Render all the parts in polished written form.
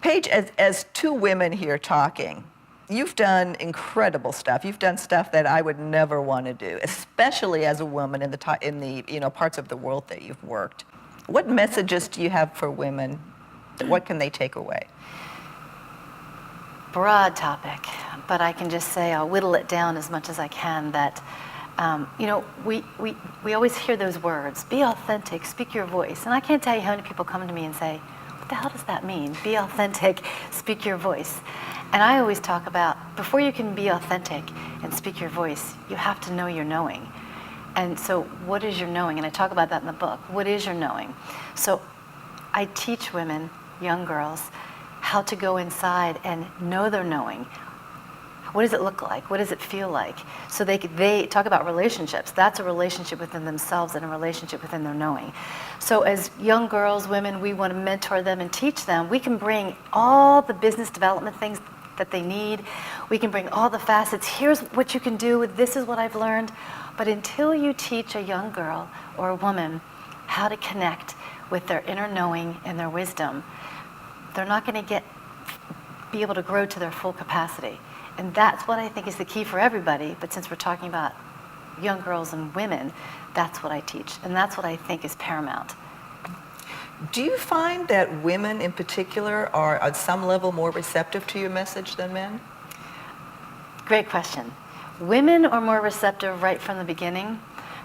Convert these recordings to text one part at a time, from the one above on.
Paige, as two women here talking, you've done incredible stuff. You've done stuff that I would never want to do, especially as a woman in the parts of the world that you've worked. What messages do you have for women? What can they take away? Broad topic, but I can just say I'll whittle it down as much as I can that, we always hear those words, be authentic, speak your voice. And I can't tell you how many people come to me and say, what the hell does that mean? Be authentic, speak your voice. And I always talk about, before you can be authentic and speak your voice, you have to know your knowing. And so what is your knowing? And I talk about that in the book. What is your knowing? So I teach women, young girls, how to go inside and know their knowing. What does it look like? What does it feel like? So they talk about relationships. That's a relationship within themselves and a relationship within their knowing. So as young girls, women, we want to mentor them and teach them. We can bring all the business development things that they need. We can bring all the facets. Here's what you can do. This is what I've learned. But until you teach a young girl or a woman how to connect with their inner knowing and their wisdom, they're not going to be able to grow to their full capacity. And that's what I think is the key for everybody. But since we're talking about young girls and women, that's what I teach. And that's what I think is paramount. Do you find that women in particular are at some level more receptive to your message than men? Great question. Women are more receptive right from the beginning.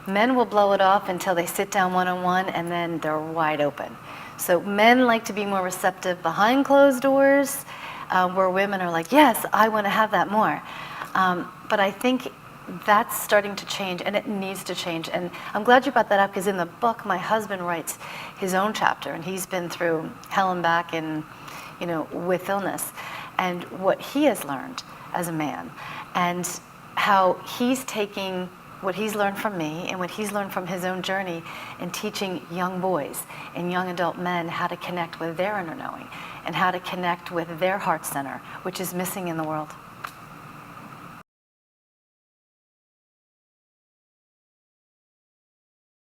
Men will blow it off until they sit down one-on-one and then they're wide open. So men like to be more receptive behind closed doors, where women are like, yes, I want to have that more. But I think that's starting to change, and it needs to change. And I'm glad you brought that up, because in the book, my husband writes his own chapter, and he's been through hell and back and, with illness, and what he has learned as a man, and how he's taking what he's learned from me and what he's learned from his own journey and teaching young boys and young adult men how to connect with their inner knowing and how to connect with their heart center, which is missing in the world.